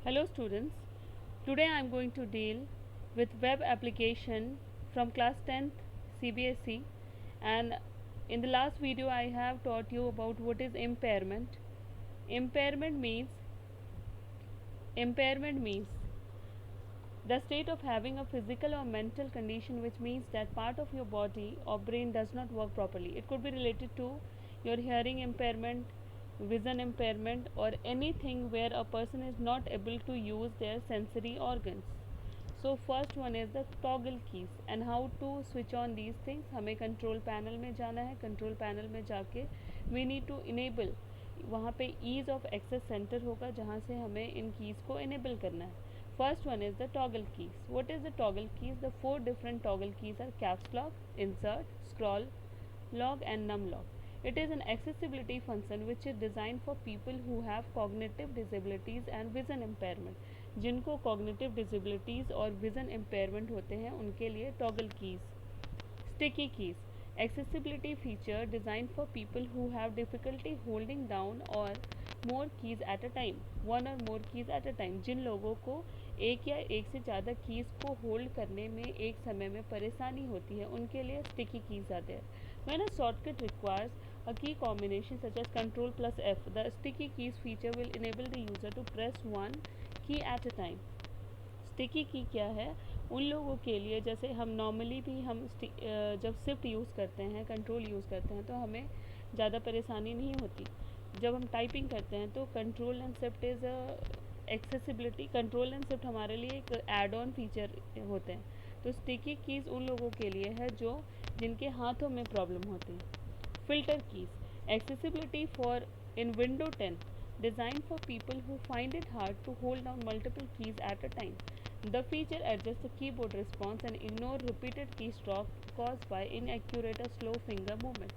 Hello students, today I am going to deal with web application from class 10th CBSE, and in the last video I have taught you about what is impairment. Impairment means the state of having a physical or mental condition which means that part of your body or brain does not work properly. It could be related to your hearing impairment, vision impairment, or anything where a person is not able to use their sensory organs. So first one is the toggle keys and how to switch on these things. हमें control panel में जाना है. Control panel में जाके we need to enable, वहाँ पे ease of access centre होगा जहाँ से हमें इन कीज़ को इनेबल करना है. First one is the toggle keys. What is the toggle keys? The four different toggle keys are caps lock, insert, scroll, lock and num lock. It is an accessibility function which is designed for people who have cognitive disabilities and vision impairment. जिनको cognitive disabilities और vision impairment होते हैं उनके लिए toggle keys. Sticky keys. Accessibility feature designed for people who have difficulty holding down or more keys at a time. One or more keys at a time. जिन लोगों को एक या एक से ज़्यादा कीज़ को होल्ड करने में एक समय में परेशानी होती है उनके लिए स्टिकी कीज़ आते हैं. When a shortcut requires a key combination such as Ctrl plus F, the sticky keys feature will enable the user to press one key at a time. Sticky की क्या है? उन लोगों के लिए जैसे हम नॉर्मली भी हम जब शिफ्ट यूज़ करते हैं, कंट्रोल यूज़ करते हैं तो हमें ज़्यादा परेशानी नहीं होती. जब हम टाइपिंग करते हैं तो control and shift is accessibility. Control and shift हमारे लिए एक एड ऑन फीचर होते हैं. तो स्टिकी कीज़ उन लोगों के लिए है जो जिनके हाथों में प्रॉब्लम होती है. Filter keys. Accessibility for in window 10 designed for people who find it hard to hold down multiple keys at a time. The feature adjusts the keyboard response and ignore repeated keystroke caused by inaccurate or slow finger movement.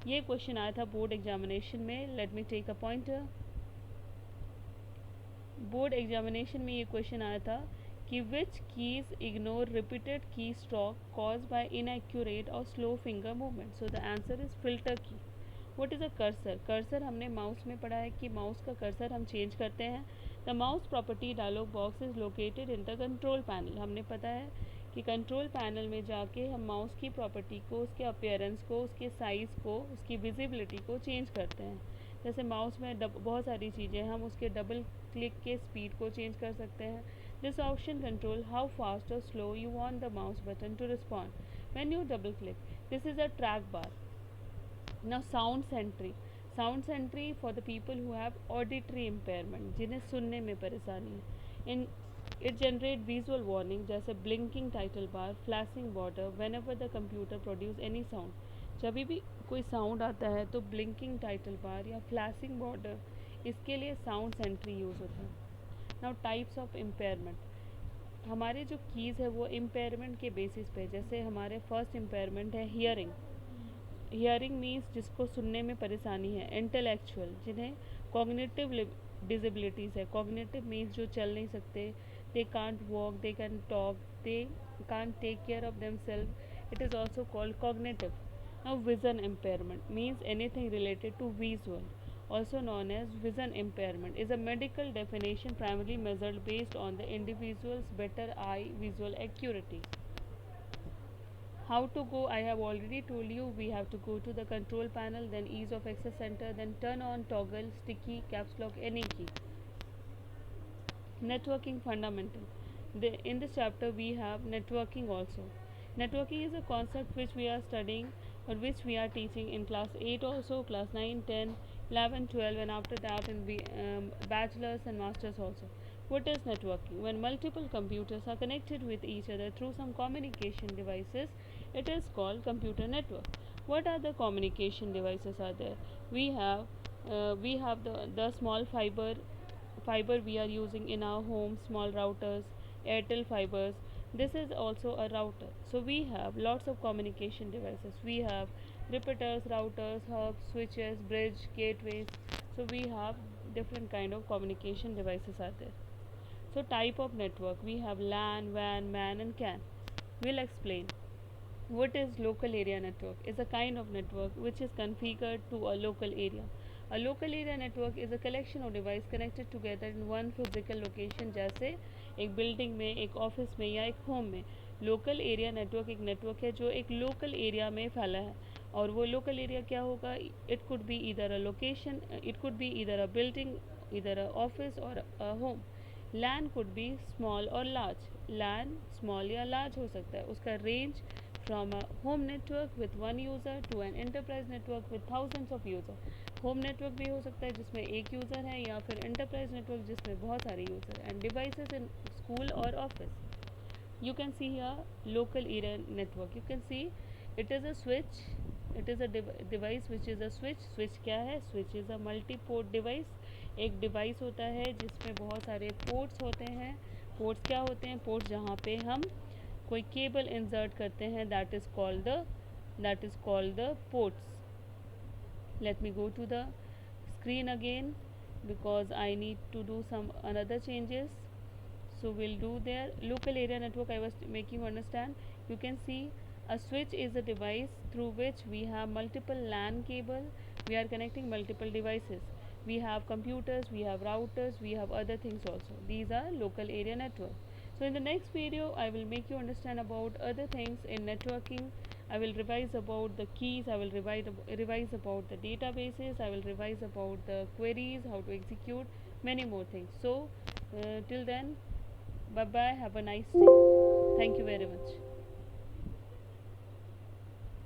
ये question आया था board examination में. Let me take a pointer. Board examination में ये question आया था कि which keys ignore repeated key stroke caused by inaccurate or slow finger movement. So the answer is filter key. What is a cursor? Cursor हमने mouse में पढ़ा है कि माउस का कर्सर हम चेंज करते हैं. The mouse property dialog box is located in the control panel. हमने पता है कि कंट्रोल पैनल में जाके हम माउस की प्रॉपर्टी को, उसके अपीयरेंस को, उसके साइज़ को, उसकी विजिबिलिटी को चेंज करते हैं. जैसे माउस में बहुत सारी चीज़ें हैं, हम उसके डबल क्लिक के स्पीड को चेंज कर सकते हैं. This option control how fast or slow you want the mouse button to respond when you double click. This is a track bar. Now sound sentry. Sound sentry for the people who have auditory impairment, जिन्हें सुनने में परेशानी है. In it generate visual warning जैसे blinking title bar, flashing border whenever the computer produce any sound. जब भी कोई sound आता है तो blinking title bar या flashing border, इसके लिए sound sentry यूज़ होता है. Now types of impairment. हमारे जो कीज़ है वो इम्पेयरमेंट के बेसिस पे, जैसे हमारे फर्स्ट इम्पेयरमेंट है हियरिंग. हियरिंग मीन्स जिसको सुनने में परेशानी है. इंटेलेक्चुअल, जिन्हें कॉग्निटिव डिसेबिलिटीज़ है. कॉग्निटिव मीन्स जो चल नहीं सकते. They can't walk, they can talk, they can't take care of them self. It is also called cognitive. Now vision impairment means anything related to visual, also known as vision impairment, is a medical definition primarily measured based on the individual's better eye visual acuity. How to go? I have already told you. We have to go to the control panel, then ease of access center, then turn on toggle, sticky, caps lock, any key. Networking fundamental. In this chapter we have networking also. Networking is a concept which we are studying or which we are teaching in class 8 also, class 9, 10, 11, 12, and after that in bachelors and masters also. What is networking? When multiple computers are connected with each other through some communication devices, it is called computer network. What are the communication devices are there? We have the small fiber we are using in our home, small routers, Airtel fibers. This is also a router. So we have lots of communication devices. We have repeaters, routers, hubs, switches, bridge, gateways. So we have different kind of communication devices are there. So type of network, we have LAN, WAN, MAN and CAN. We'll explain. What is local area network? Is a kind of network which is configured to a local area. A local area network is a collection of devices connected together in one physical location, जैसे एक building में, एक office में या एक home में. Local area network एक network है जो एक लोकल एरिया में फैला है. और वो लोकल एरिया क्या होगा? इट कुड बी इधर a location, it could be इधर अ बिल्डिंग, इधर अ ऑफिस और a home. LAN could be small or large. LAN small या large हो सकता है. उसका range from a home network with one user to an enterprise network with thousands of users. Home network भी हो सकता है जिसमें एक यूज़र है, या फिर एंटरप्राइज नेटवर्क जिसमें बहुत सारे user. End devices in school और office. You can see here local area network. You can see it is a switch, it is a device which is a switch क्या है? Switch is a multi port device. एक device होता है जिसमें बहुत सारे ports होते हैं. पोर्ट्स क्या होते हैं? पोर्ट्स जहाँ पे हम कोई केबल इंसर्ट करते हैं, that is called the ports. Let me go to the screen again because I need to do some another changes. So we'll do there. Local area network, I was making you understand. You can see a switch is a device through which we have multiple LAN cable. We are connecting multiple devices. We have computers, we have routers, we have other things also. These are local area network. So in the next video I will make you understand about other things in networking. I will revise about the keys, I will revise about the databases, I will revise about the queries, how to execute, many more things. So till then, bye bye, have a nice day. Thank you very much.